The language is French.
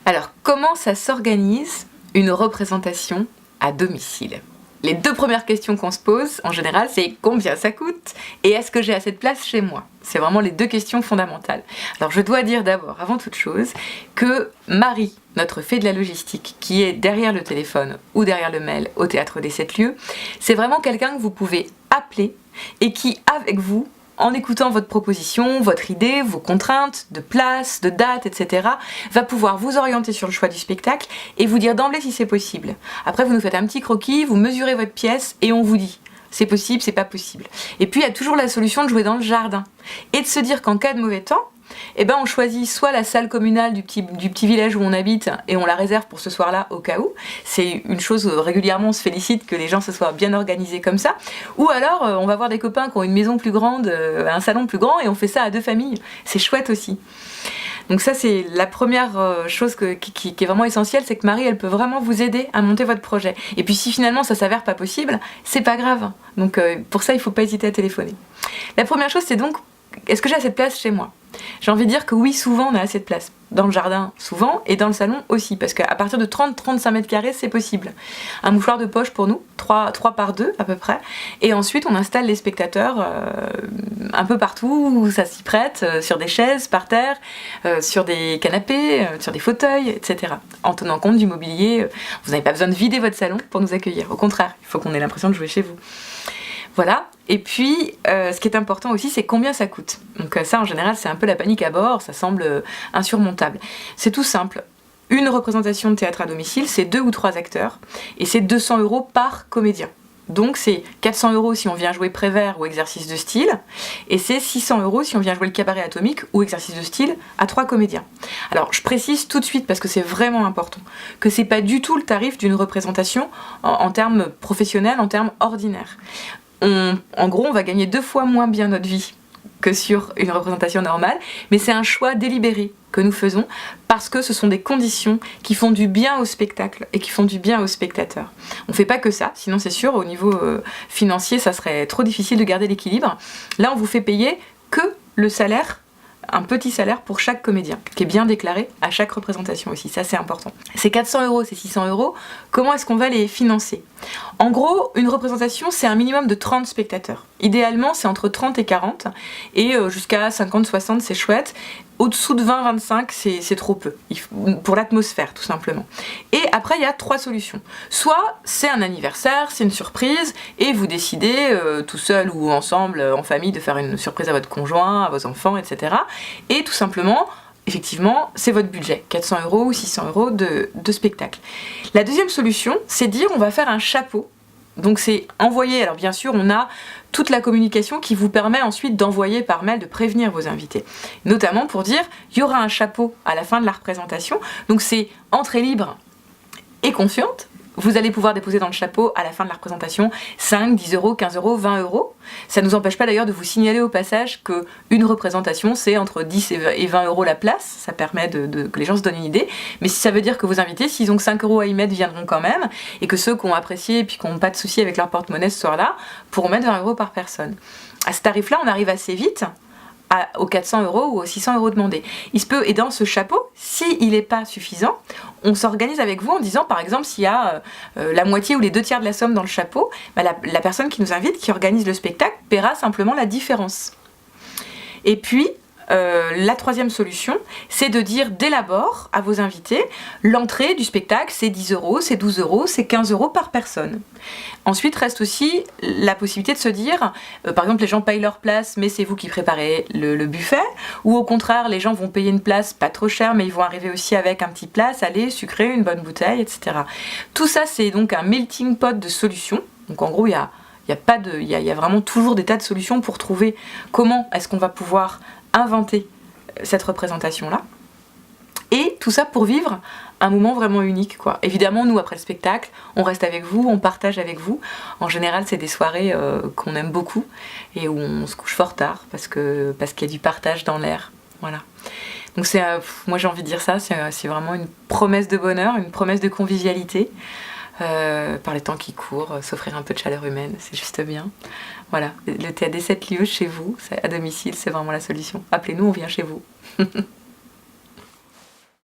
Alors, comment ça s'organise une représentation à domicile ? Les deux premières questions qu'on se pose, en général, c'est combien ça coûte et est-ce que j'ai assez de place chez moi ? C'est vraiment les deux questions fondamentales. Alors, je dois dire d'abord, avant toute chose, que Marie, notre fée de la logistique, qui est derrière le téléphone ou derrière le mail au Théâtre des 7 lieux, c'est vraiment quelqu'un que vous pouvez appeler et qui, avec vous, en écoutant votre proposition, votre idée, vos contraintes de place, de date, etc., va pouvoir vous orienter sur le choix du spectacle et vous dire d'emblée si c'est possible. Après, vous nous faites un petit croquis, vous mesurez votre pièce et on vous dit c'est possible, c'est pas possible. Et puis, il y a toujours la solution de jouer dans le jardin et de se dire qu'en cas de mauvais temps, on choisit soit la salle communale du petit village où on habite et on la réserve pour ce soir-là au cas où. C'est une chose, régulièrement on se félicite que les gens se soient bien organisés comme ça. Ou alors on va voir des copains qui ont une maison plus grande, un salon plus grand et on fait ça à 2 familles. C'est chouette aussi. Donc ça c'est la première chose qui est vraiment essentielle, c'est que Marie elle peut vraiment vous aider à monter votre projet. Et puis si finalement ça s'avère pas possible, c'est pas grave. Donc pour ça il faut pas hésiter à téléphoner. La première chose c'est donc, est-ce que j'ai assez de place chez moi ? J'ai envie de dire que oui, souvent on a assez de place. Dans le jardin, souvent, et dans le salon aussi, parce qu'à partir de 30-35 mètres carrés, c'est possible. Un mouchoir de poche pour nous, 3 par 2 à peu près, et ensuite on installe les spectateurs un peu partout où ça s'y prête, sur des chaises, par terre, sur des canapés, sur des fauteuils, etc. En tenant compte du mobilier, vous n'avez pas besoin de vider votre salon pour nous accueillir. Au contraire, il faut qu'on ait l'impression de jouer chez vous. Voilà, et puis ce qui est important aussi, c'est combien ça coûte. Donc ça, en général, c'est un peu la panique à bord, ça semble insurmontable. C'est tout simple. Une représentation de théâtre à domicile, c'est 2 ou 3 acteurs, et c'est 200 € par comédien. Donc c'est 400 € si on vient jouer Prévert ou exercice de style, et c'est 600 € si on vient jouer le cabaret atomique ou exercice de style à 3 comédiens. Alors je précise tout de suite, parce que c'est vraiment important, que c'est pas du tout le tarif d'une représentation en termes professionnels, en termes ordinaires. En gros, on va gagner 2 fois moins bien notre vie que sur une représentation normale, mais c'est un choix délibéré que nous faisons parce que ce sont des conditions qui font du bien au spectacle et qui font du bien aux spectateurs. On fait pas que ça, sinon c'est sûr, au niveau financier, ça serait trop difficile de garder l'équilibre. Là, on vous fait payer que le salaire, un petit salaire pour chaque comédien, qui est bien déclaré à chaque représentation aussi, ça c'est important. Ces 400 €, ces 600 €, comment est-ce qu'on va les financer ? En gros, une représentation, c'est un minimum de 30 spectateurs. Idéalement, c'est entre 30 et 40, et jusqu'à 50-60, c'est chouette. Au-dessous de 20-25, c'est trop peu, pour l'atmosphère tout simplement. Et après, il y a 3 solutions. Soit c'est un anniversaire, c'est une surprise, et vous décidez, tout seul ou ensemble, en famille, de faire une surprise à votre conjoint, à vos enfants, etc. Et tout simplement, effectivement, c'est votre budget, 400 € ou 600 € de spectacle. La deuxième solution, c'est de dire on va faire un chapeau. Donc c'est envoyer, alors bien sûr on a toute la communication qui vous permet ensuite d'envoyer par mail, de prévenir vos invités. Notamment pour dire, il y aura un chapeau à la fin de la représentation, donc c'est entrée libre et confiante. Vous allez pouvoir déposer dans le chapeau à la fin de la représentation 5, 10 €, 15 €, 20 €. Ça ne nous empêche pas d'ailleurs de vous signaler au passage qu'une représentation c'est entre 10 et 20 € la place, ça permet que les gens se donnent une idée, mais si ça veut dire que vos invités, s'ils ont que 5 € à y mettre, viendront quand même, et que ceux qui ont apprécié et puis qui n'ont pas de soucis avec leur porte-monnaie ce soir-là, pourront mettre 20 € par personne. À ce tarif-là, on arrive assez vite aux 400 € ou aux 600 € demandés. Il se peut, et dans ce chapeau, s'il n'est pas suffisant, on s'organise avec vous en disant, par exemple, s'il y a la moitié ou les 2 tiers de la somme dans le chapeau, la personne qui nous invite, qui organise le spectacle, paiera simplement la différence. Et puis, la troisième solution, c'est de dire dès l'abord à vos invités, l'entrée du spectacle c'est 10 €, c'est 12 €, c'est 15 € par personne. Ensuite reste aussi la possibilité de se dire, par exemple les gens payent leur place mais c'est vous qui préparez le buffet, ou au contraire les gens vont payer une place pas trop chère mais ils vont arriver aussi avec un petit plat salé, sucré, une bonne bouteille, etc. Tout ça c'est donc un melting pot de solutions, donc en gros il y a vraiment toujours des tas de solutions pour trouver comment est-ce qu'on va pouvoir inventer cette représentation-là. Et tout ça pour vivre un moment vraiment unique, quoi. Évidemment, nous, après le spectacle, on reste avec vous, on partage avec vous. En général, c'est des soirées qu'on aime beaucoup et où on se couche fort tard parce qu'il y a du partage dans l'air. Voilà. Donc moi j'ai envie de dire ça, c'est vraiment une promesse de bonheur, une promesse de convivialité. Par les temps qui courent, s'offrir un peu de chaleur humaine, c'est juste bien. Voilà, le Théâtre des 7 lieux chez vous, à domicile, c'est vraiment la solution. Appelez-nous, on vient chez vous.